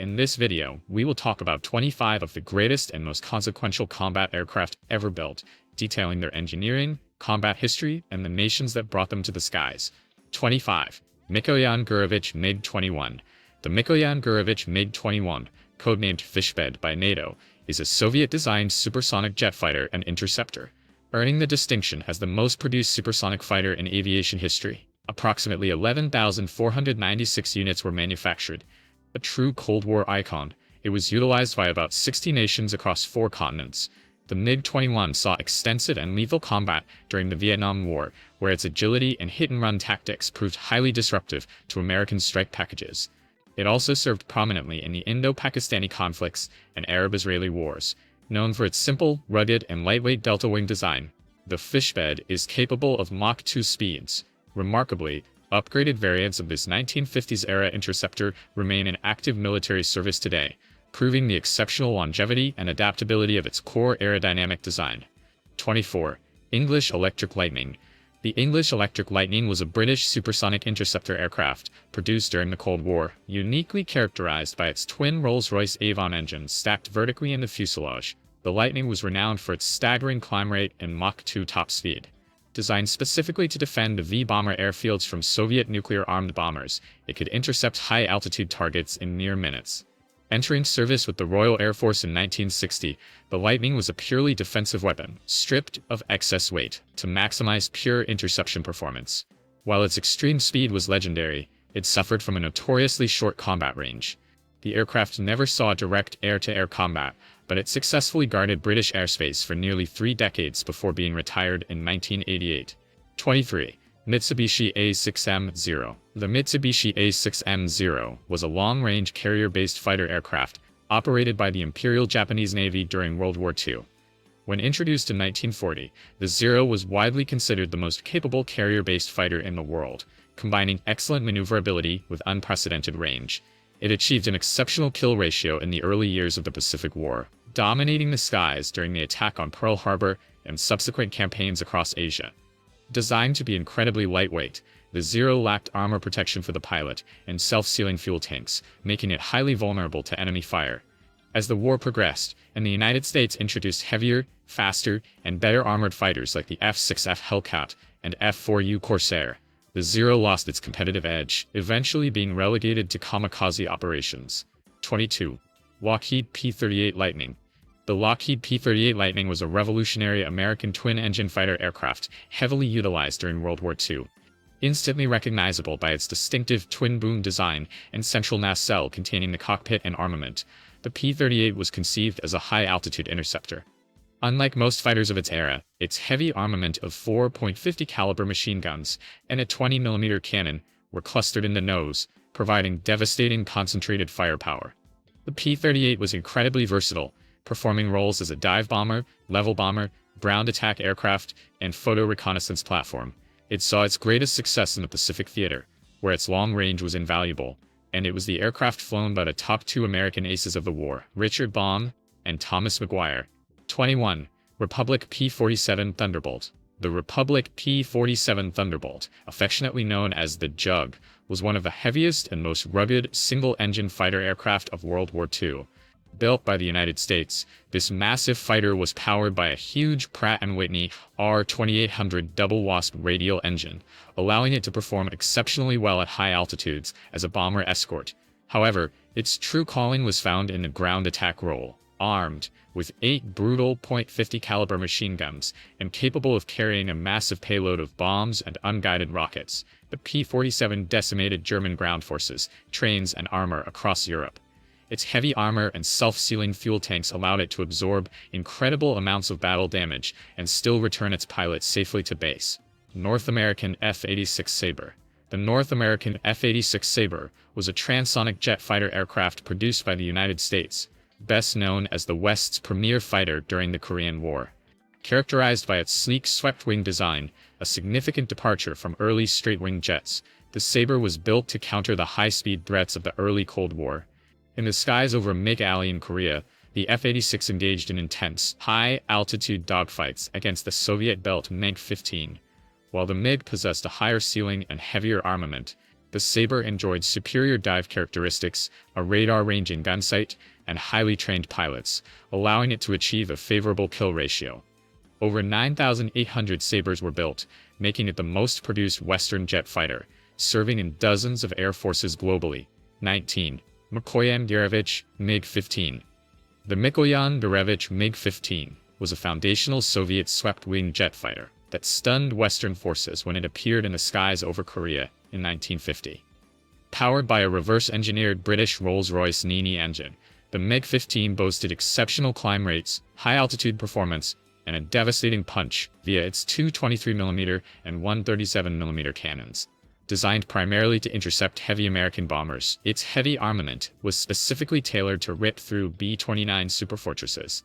In this video, we will talk about 25 of the greatest and most consequential combat aircraft ever built, detailing their engineering, combat history, and the nations that brought them to the skies. 25. Mikoyan Gurevich MiG-21. The Mikoyan Gurevich MiG-21, codenamed Fishbed by NATO, is a Soviet-designed supersonic jet fighter and interceptor, earning the distinction as the most produced supersonic fighter in aviation history. Approximately 11,496 units were manufactured. A true Cold War icon, it was utilized by about 60 nations across 4 continents. The MiG-21 saw extensive and lethal combat during the Vietnam War, where its agility and hit-and-run tactics proved highly disruptive to American strike packages. It also served prominently in the Indo-Pakistani conflicts and Arab-Israeli wars. Known for its simple, rugged, and lightweight delta-wing design, the Fishbed is capable of Mach 2 speeds. Remarkably, upgraded variants of this 1950s-era interceptor remain in active military service today, proving the exceptional longevity and adaptability of its core aerodynamic design. 24. English Electric Lightning. The English Electric Lightning was a British supersonic interceptor aircraft produced during the Cold War, uniquely characterized by its twin Rolls-Royce Avon engines stacked vertically in the fuselage. The Lightning was renowned for its staggering climb rate and Mach 2 top speed. Designed specifically to defend the V-bomber airfields from Soviet nuclear-armed bombers, it could intercept high-altitude targets in mere minutes. Entering service with the Royal Air Force in 1960, the Lightning was a purely defensive weapon, stripped of excess weight, to maximize pure interception performance. While its extreme speed was legendary, it suffered from a notoriously short combat range. The aircraft never saw direct air-to-air combat, but it successfully guarded British airspace for nearly 3 decades before being retired in 1988. 23. Mitsubishi A6M-0. The Mitsubishi A6M-0 was a long-range carrier-based fighter aircraft operated by the Imperial Japanese Navy during World War II. When introduced in 1940, the Zero was widely considered the most capable carrier-based fighter in the world, combining excellent maneuverability with unprecedented range. It achieved an exceptional kill ratio in the early years of the Pacific War, dominating the skies during the attack on Pearl Harbor and subsequent campaigns across Asia. Designed to be incredibly lightweight, the Zero lacked armor protection for the pilot and self-sealing fuel tanks, making it highly vulnerable to enemy fire. As the war progressed, and the United States introduced heavier, faster, and better armored fighters like the F-6F Hellcat and F-4U Corsair, the Zero lost its competitive edge, eventually being relegated to kamikaze operations. 22. Lockheed P-38 Lightning. The Lockheed P-38 Lightning was a revolutionary American twin-engine fighter aircraft heavily utilized during World War II. Instantly recognizable by its distinctive twin-boom design and central nacelle containing the cockpit and armament, the P-38 was conceived as a high-altitude interceptor. Unlike most fighters of its era, its heavy armament of 4.50 caliber machine guns and a 20mm cannon were clustered in the nose, providing devastating concentrated firepower. The P-38 was incredibly versatile, performing roles as a dive bomber, level bomber, ground attack aircraft, and photo reconnaissance platform. It saw its greatest success in the Pacific Theater, where its long range was invaluable, and it was the aircraft flown by the top 2 American aces of the war, Richard Baum and Thomas Maguire. 21. Republic P-47 Thunderbolt. The Republic P-47 Thunderbolt, affectionately known as the Jug, was one of the heaviest and most rugged single-engine fighter aircraft of World War II. Built by the United States, this massive fighter was powered by a huge Pratt & Whitney R2800 double wasp radial engine, allowing it to perform exceptionally well at high altitudes as a bomber escort. However, its true calling was found in the ground attack role. Armed with 8 brutal .50 caliber machine guns and capable of carrying a massive payload of bombs and unguided rockets, the P-47 decimated German ground forces, trains, and armor across Europe. Its heavy armor and self-sealing fuel tanks allowed it to absorb incredible amounts of battle damage and still return its pilots safely to base. North American F-86 Sabre. The North American F-86 Sabre was a transonic jet fighter aircraft produced by the United States, best known as the West's premier fighter during the Korean War. Characterized by its sleek swept-wing design, a significant departure from early straight-wing jets, the Sabre was built to counter the high-speed threats of the early Cold War. In the skies over MiG Alley in Korea, the F-86 engaged in intense, high-altitude dogfights against the Soviet-built MiG-15. While the MiG possessed a higher ceiling and heavier armament, The Sabre enjoyed superior dive characteristics, a radar-ranging gunsight, and highly trained pilots, allowing it to achieve a favorable kill ratio. Over 9,800 Sabres were built, making it the most produced Western jet fighter, serving in dozens of air forces globally. 19. Mikoyan Gurevich MiG-15. The Mikoyan Gurevich MiG-15 was a foundational Soviet swept-wing jet fighter that stunned Western forces when it appeared in the skies over Korea in 1950. Powered by a reverse-engineered British Rolls-Royce Nini engine, the MiG-15 boasted exceptional climb rates, high-altitude performance, and a devastating punch via its two 23mm and one 37mm cannons. Designed primarily to intercept heavy American bombers, its heavy armament was specifically tailored to rip through B-29 superfortresses.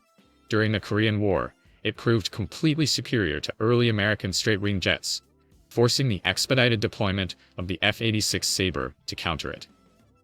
During the Korean War, it proved completely superior to early American straight-wing jets, forcing the expedited deployment of the F-86 Sabre to counter it.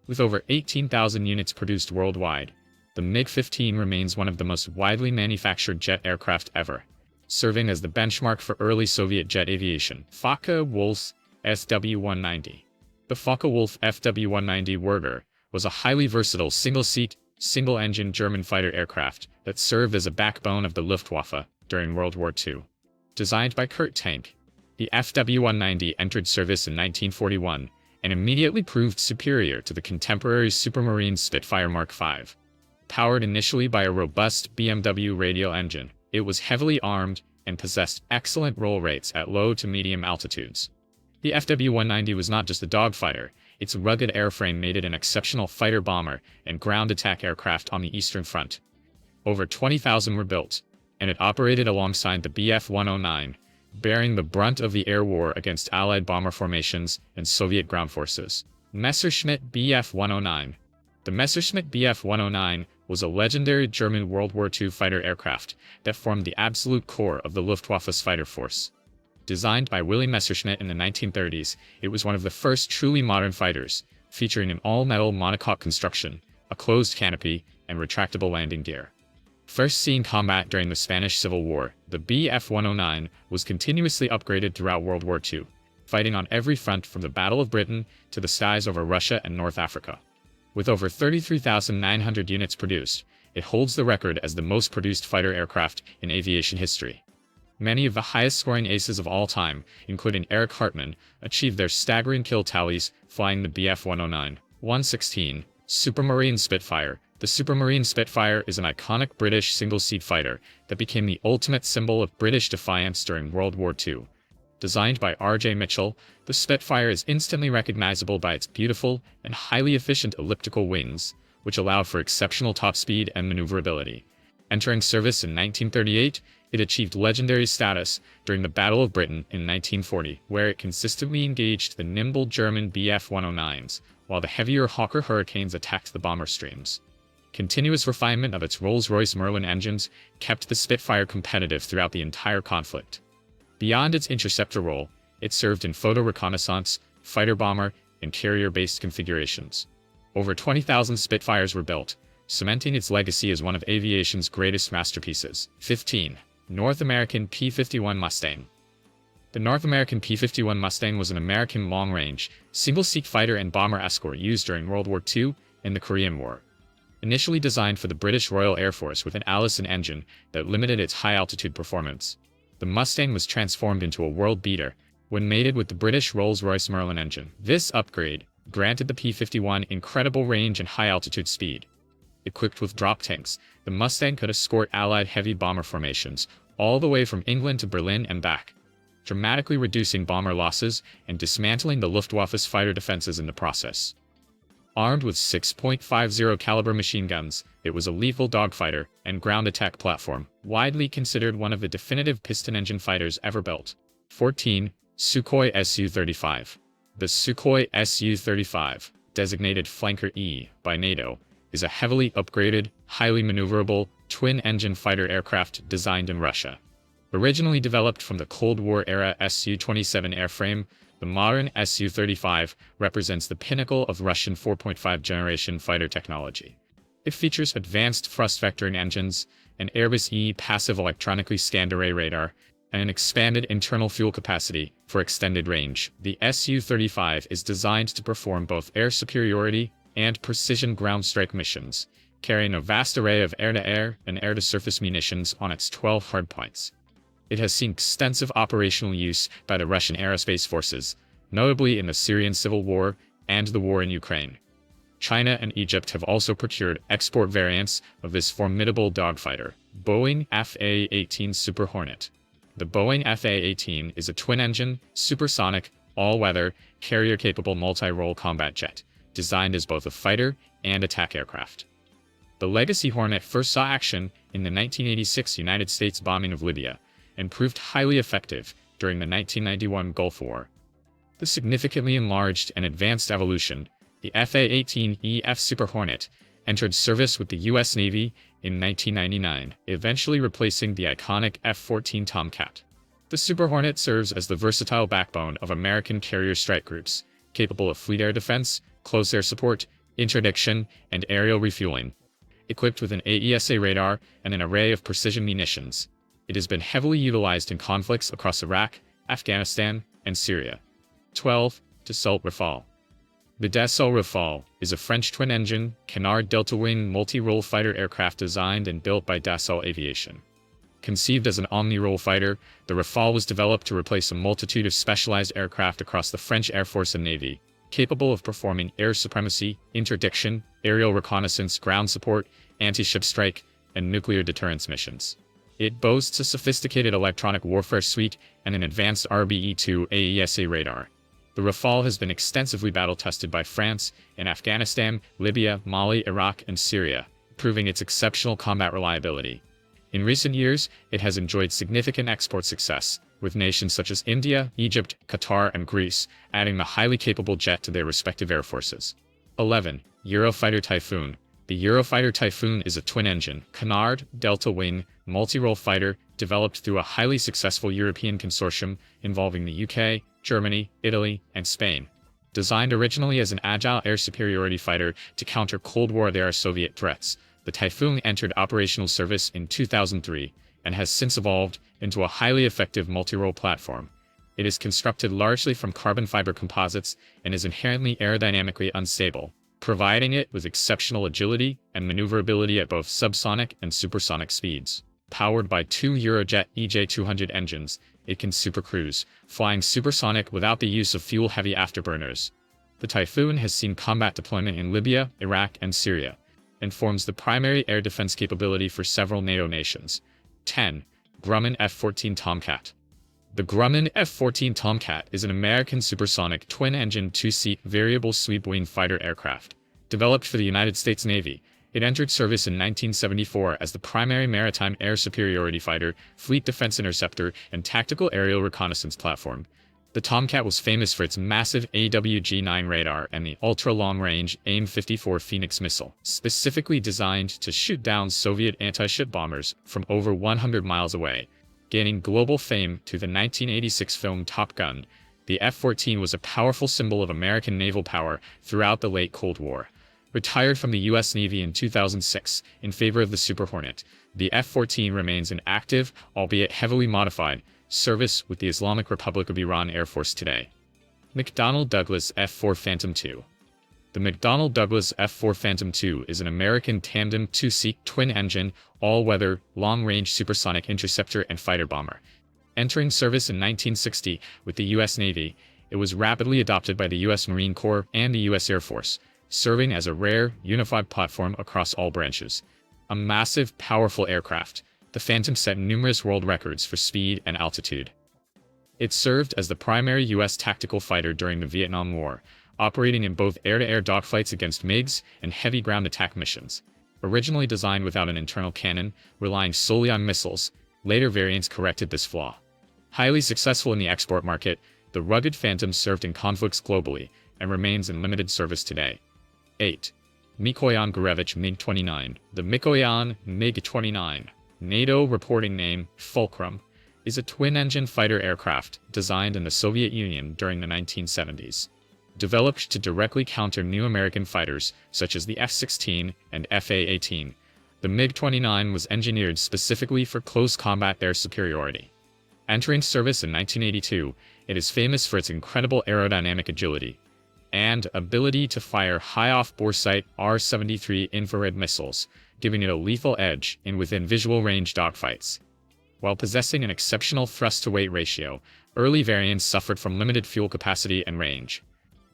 With over 18,000 units produced worldwide, the MiG-15 remains one of the most widely manufactured jet aircraft ever, serving as the benchmark for early Soviet jet aviation. Focke-Wulf SW-190. The Focke-Wulf FW-190 Warbird was a highly versatile single-seat, single-engine German fighter aircraft that served as a backbone of the Luftwaffe during World War II. Designed by Kurt Tank, the FW-190 entered service in 1941 and immediately proved superior to the contemporary Supermarine Spitfire Mark V. Powered initially by a robust BMW radial engine, it was heavily armed and possessed excellent roll rates at low to medium altitudes. The FW-190 was not just a dogfighter, its rugged airframe made it an exceptional fighter-bomber and ground attack aircraft on the Eastern Front. Over 20,000 were built, and it operated alongside the Bf-109, bearing the brunt of the air war against Allied bomber formations and Soviet ground forces. Messerschmitt Bf-109. The Messerschmitt Bf-109 was a legendary German World War II fighter aircraft that formed the absolute core of the Luftwaffe's fighter force. Designed by Willy Messerschmitt in the 1930s, it was one of the first truly modern fighters, featuring an all-metal monocoque construction, a closed canopy, and retractable landing gear. First seen combat during the Spanish Civil War, the Bf-109 was continuously upgraded throughout World War II, fighting on every front from the Battle of Britain to the skies over Russia and North Africa. With over 33,900 units produced, it holds the record as the most produced fighter aircraft in aviation history. Many of the highest-scoring aces of all time, including Eric Hartmann, achieved their staggering kill tallies flying the Bf-109. 116. Supermarine Spitfire. The Supermarine Spitfire is an iconic British single-seat fighter that became the ultimate symbol of British defiance during World War II. Designed by R.J. Mitchell, the Spitfire is instantly recognizable by its beautiful and highly efficient elliptical wings, which allow for exceptional top speed and maneuverability. Entering service in 1938, it achieved legendary status during the Battle of Britain in 1940, where it consistently engaged the nimble German Bf-109s, while the heavier Hawker Hurricanes attacked the bomber streams. Continuous refinement of its Rolls-Royce Merlin engines kept the Spitfire competitive throughout the entire conflict. Beyond its interceptor role, it served in photo reconnaissance, fighter-bomber, and carrier-based configurations. Over 20,000 Spitfires were built, cementing its legacy as one of aviation's greatest masterpieces. 15. North American P-51 Mustang. The North American P-51 Mustang was an American long-range, single-seat fighter and bomber escort used during World War II and the Korean War. Initially designed for the British Royal Air Force with an Allison engine that limited its high-altitude performance, the Mustang was transformed into a world beater when mated with the British Rolls-Royce Merlin engine. This upgrade granted the P-51 incredible range and high-altitude speed. Equipped with drop tanks, the Mustang could escort Allied heavy bomber formations all the way from England to Berlin and back, dramatically reducing bomber losses and dismantling the Luftwaffe's fighter defenses in the process. Armed with 6.50 caliber machine guns, it was a lethal dogfighter and ground attack platform, widely considered one of the definitive piston engine fighters ever built. 14. Sukhoi Su-35. The Sukhoi Su-35, designated Flanker E by NATO, is a heavily upgraded, highly maneuverable, twin-engine fighter aircraft designed in Russia. Originally developed from the Cold War-era Su-27 airframe, the modern Su-35 represents the pinnacle of Russian 4.5 generation fighter technology. It features advanced thrust vectoring engines, an Airbus E passive electronically scanned array radar, and an expanded internal fuel capacity for extended range. The Su-35 is designed to perform both air superiority and precision ground strike missions, carrying a vast array of air-to-air and air-to-surface munitions on its 12 hardpoints. It has seen extensive operational use by the Russian aerospace forces, notably in the Syrian civil war and the war in Ukraine. China and Egypt have also procured export variants of this formidable dogfighter, Boeing FA-18 Super Hornet. The Boeing FA-18 is a twin-engine, supersonic, all-weather, carrier-capable multi-role combat jet, designed as both a fighter and attack aircraft. The Legacy Hornet first saw action in the 1986 United States bombing of Libya, and proved highly effective during the 1991 Gulf War. The significantly enlarged and advanced evolution, the FA-18EF Super Hornet, entered service with the U.S. Navy in 1999, eventually replacing the iconic F-14 Tomcat. The Super Hornet serves as the versatile backbone of American carrier strike groups, capable of fleet air defense, close air support, interdiction, and aerial refueling. Equipped with an AESA radar and an array of precision munitions, it has been heavily utilized in conflicts across Iraq, Afghanistan, and Syria. 12. Dassault Rafale. The Dassault Rafale is a French twin-engine, canard delta-wing multi-role fighter aircraft designed and built by Dassault Aviation. Conceived as an omni-role fighter, the Rafale was developed to replace a multitude of specialized aircraft across the French Air Force and Navy, capable of performing air supremacy, interdiction, aerial reconnaissance, ground support, anti-ship strike, and nuclear deterrence missions. It boasts a sophisticated electronic warfare suite and an advanced RBE-2 AESA radar. The Rafale has been extensively battle-tested by France in Afghanistan, Libya, Mali, Iraq, and Syria, proving its exceptional combat reliability. In recent years, it has enjoyed significant export success, with nations such as India, Egypt, Qatar, and Greece adding the highly capable jet to their respective air forces. 11. Eurofighter Typhoon. The Eurofighter Typhoon is a twin-engine, canard, delta-wing, multi-role fighter developed through a highly successful European consortium involving the UK, Germany, Italy, and Spain. Designed originally as an agile air superiority fighter to counter Cold War-era Soviet threats, the Typhoon entered operational service in 2003 and has since evolved into a highly effective multi-role platform. It is constructed largely from carbon fiber composites and is inherently aerodynamically unstable, providing it with exceptional agility and maneuverability at both subsonic and supersonic speeds. Powered by two Eurojet EJ200 engines, it can supercruise, flying supersonic without the use of fuel-heavy afterburners. The Typhoon has seen combat deployment in Libya, Iraq, and Syria, and forms the primary air defense capability for several NATO nations. 10. Grumman F-14 Tomcat. The Grumman F-14 Tomcat is an American supersonic twin-engine two-seat variable sweep-wing fighter aircraft. Developed for the United States Navy, it entered service in 1974 as the primary maritime air superiority fighter, fleet defense interceptor, and tactical aerial reconnaissance platform. The Tomcat was famous for its massive AWG-9 radar and the ultra-long-range AIM-54 Phoenix missile, specifically designed to shoot down Soviet anti-ship bombers from over 100 miles away. Gaining global fame through the 1986 film Top Gun, the F-14 was a powerful symbol of American naval power throughout the late Cold War. Retired from the U.S. Navy in 2006 in favor of the Super Hornet, the F-14 remains in active, albeit heavily modified, service with the Islamic Republic of Iran Air Force today. McDonnell Douglas F-4 Phantom II. The McDonnell Douglas F-4 Phantom II is an American tandem two-seat twin-engine, all-weather, long-range supersonic interceptor and fighter bomber. Entering service in 1960 with the U.S. Navy, it was rapidly adopted by the U.S. Marine Corps and the U.S. Air Force, serving as a rare, unified platform across all branches. A massive, powerful aircraft, the Phantom set numerous world records for speed and altitude. It served as the primary U.S. tactical fighter during the Vietnam War, operating in both air-to-air dogfights against MiGs and heavy ground attack missions. Originally designed without an internal cannon, relying solely on missiles, later variants corrected this flaw. Highly successful in the export market, the rugged Phantom served in conflicts globally and remains in limited service today. 8. Mikoyan Gurevich MiG-29. The Mikoyan MiG-29, NATO reporting name Fulcrum, is a twin-engine fighter aircraft designed in the Soviet Union during the 1970s. Developed to directly counter new American fighters such as the F-16 and FA-18, the MiG-29 was engineered specifically for close combat air superiority. Entering service in 1982, it is famous for its incredible aerodynamic agility and ability to fire high off-bore sight R-73 infrared missiles, giving it a lethal edge in within visual range dogfights. While possessing an exceptional thrust-to-weight ratio, early variants suffered from limited fuel capacity and range.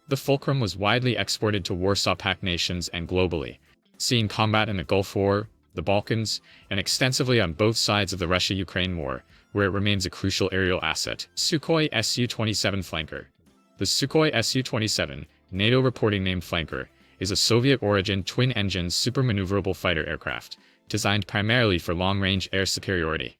The Fulcrum was widely exported to Warsaw Pact nations and globally, seeing combat in the Gulf War, the Balkans, and extensively on both sides of the Russia-Ukraine war, where it remains a crucial aerial asset. Sukhoi Su-27 Flanker. The Sukhoi Su-27, NATO reporting name Flanker, is a Soviet-origin twin-engine super-maneuverable fighter aircraft, designed primarily for long-range air superiority.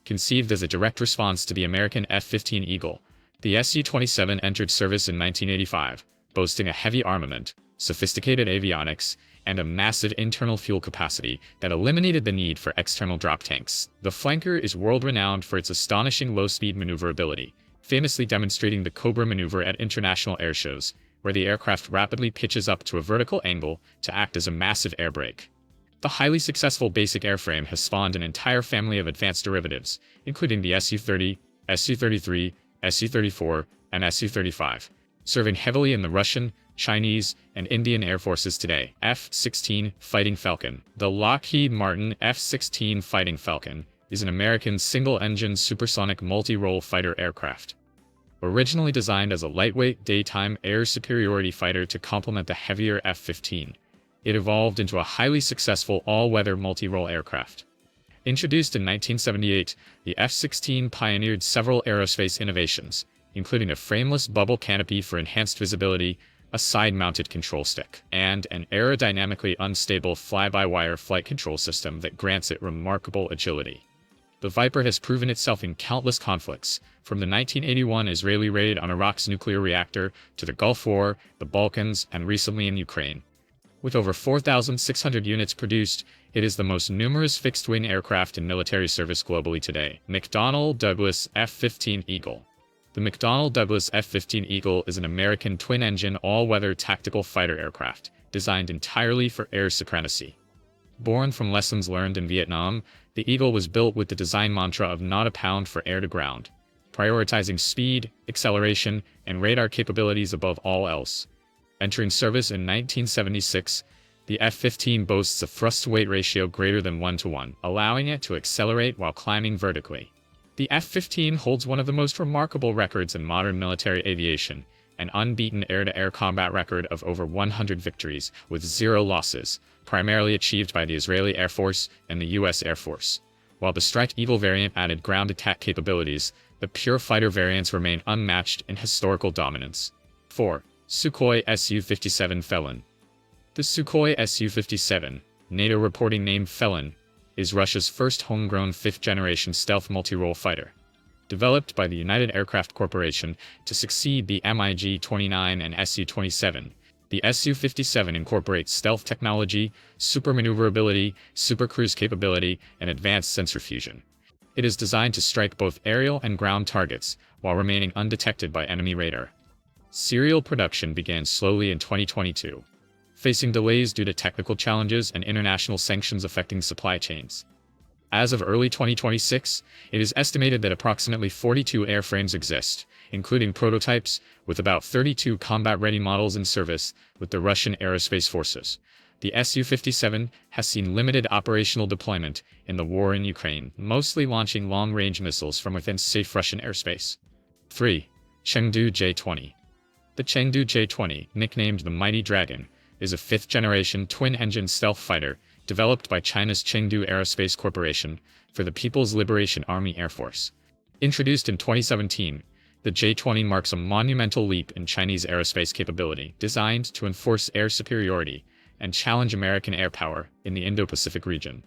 Conceived as a direct response to the American F-15 Eagle, the Su-27 entered service in 1985, boasting a heavy armament, sophisticated avionics, and a massive internal fuel capacity that eliminated the need for external drop tanks. The Flanker is world-renowned for its astonishing low-speed maneuverability, famously demonstrating the Cobra maneuver at international airshows, where the aircraft rapidly pitches up to a vertical angle to act as a massive air brake. The highly successful basic airframe has spawned an entire family of advanced derivatives, including the Su-30, Su-33, Su-34, and Su-35, serving heavily in the Russian, Chinese, and Indian Air Forces today. F-16 Fighting Falcon. The Lockheed Martin F-16 Fighting Falcon is an American single-engine supersonic multi-role fighter aircraft. Originally designed as a lightweight daytime air superiority fighter to complement the heavier F-15, it evolved into a highly successful all-weather multi-role aircraft. Introduced in 1978, the F-16 pioneered several aerospace innovations, including a frameless bubble canopy for enhanced visibility, a side-mounted control stick, and an aerodynamically unstable fly-by-wire flight control system that grants it remarkable agility. The Viper has proven itself in countless conflicts, from the 1981 Israeli raid on Iraq's nuclear reactor to the Gulf War, the Balkans, and recently in Ukraine. With over 4,600 units produced, it is the most numerous fixed-wing aircraft in military service globally today. McDonnell Douglas F-15 Eagle. The McDonnell Douglas F-15 Eagle is an American twin-engine all-weather tactical fighter aircraft, designed entirely for air supremacy. Born from lessons learned in Vietnam, the Eagle was built with the design mantra of not a pound for air-to-ground, prioritizing speed, acceleration, and radar capabilities above all else. Entering service in 1976, the F-15 boasts a thrust-to-weight ratio greater than 1:1, allowing it to accelerate while climbing vertically. The F-15 holds one of the most remarkable records in modern military aviation, an unbeaten air-to-air combat record of over 100 victories with 0 losses, primarily achieved by the Israeli Air Force and the U.S. Air Force. While the Strike Eagle variant added ground attack capabilities, the pure fighter variants remain unmatched in historical dominance. 4. Sukhoi Su-57 Felon. The Sukhoi Su-57, NATO reporting name Felon, is Russia's first homegrown 5th-generation stealth multi-role fighter. Developed by the United Aircraft Corporation to succeed the MiG-29 and Su-27, the Su-57 incorporates stealth technology, super-maneuverability, super-cruise capability, and advanced sensor fusion. It is designed to strike both aerial and ground targets while remaining undetected by enemy radar. Serial production began slowly in 2022, facing delays due to technical challenges and international sanctions affecting supply chains. As of early 2026, it is estimated that approximately 42 airframes exist, including prototypes, with about 32 combat-ready models in service with the Russian Aerospace Forces. The Su-57 has seen limited operational deployment in the war in Ukraine, mostly launching long-range missiles from within safe Russian airspace. 3. Chengdu J-20. The Chengdu J-20, nicknamed the Mighty Dragon, is a 5th-generation twin-engine stealth fighter developed by China's Chengdu Aerospace Corporation for the People's Liberation Army Air Force. Introduced in 2017, the J-20 marks a monumental leap in Chinese aerospace capability, designed to enforce air superiority and challenge American air power in the Indo-Pacific region.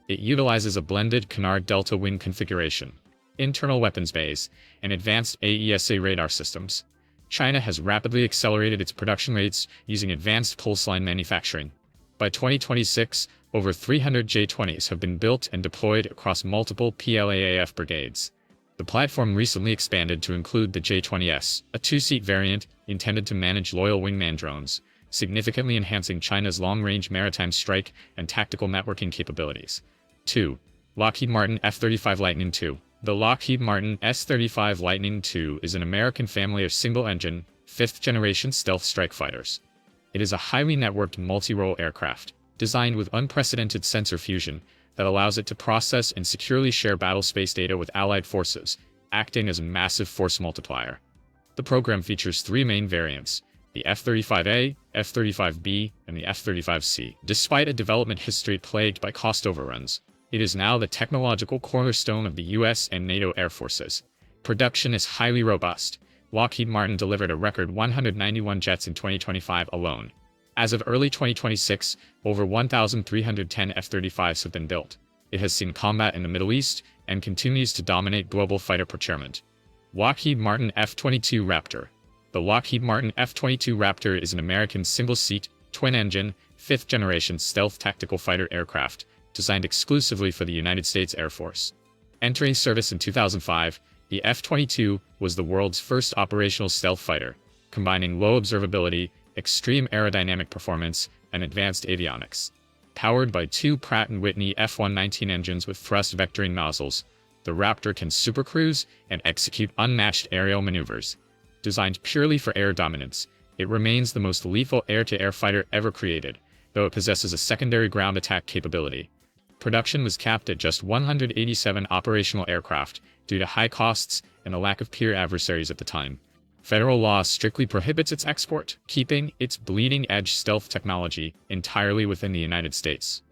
It utilizes a blended canard delta wing configuration, internal weapons bays, and advanced AESA radar systems. China has rapidly accelerated its production rates using advanced pulse line manufacturing. By 2026, over 300 J-20s have been built and deployed across multiple PLAAF brigades. The platform recently expanded to include the J-20S, a 2-seat variant intended to manage loyal wingman drones, significantly enhancing China's long-range maritime strike and tactical networking capabilities. 2. Lockheed Martin F-35 Lightning II. The Lockheed Martin S-35 Lightning II is an American family of single-engine, fifth-generation stealth strike fighters. It is a highly networked multi-role aircraft, designed with unprecedented sensor fusion that allows it to process and securely share battlespace data with allied forces, acting as a massive force multiplier. The program features three main variants: the F-35A, F-35B, and the F-35C. Despite a development history plagued by cost overruns, it is now the technological cornerstone of the US and NATO air forces. Production is highly robust. Lockheed Martin delivered a record 191 jets in 2025 alone. As of early 2026, over 1,310 F-35s have been built. It has seen combat in the Middle East and continues to dominate global fighter procurement. Lockheed Martin F-22 Raptor. The Lockheed Martin F-22 Raptor is an American single-seat, twin-engine, fifth-generation stealth tactical fighter aircraft designed exclusively for the United States Air Force. Entering service in 2005, the F-22 was the world's first operational stealth fighter, combining low observability, extreme aerodynamic performance, and advanced avionics. Powered by two Pratt & Whitney F-119 engines with thrust vectoring nozzles, the Raptor can supercruise and execute unmatched aerial maneuvers. Designed purely for air dominance, it remains the most lethal air-to-air fighter ever created, though it possesses a secondary ground attack capability. Production was capped at just 187 operational aircraft due to high costs and a lack of peer adversaries at the time. Federal law strictly prohibits its export, keeping its bleeding-edge stealth technology entirely within the United States.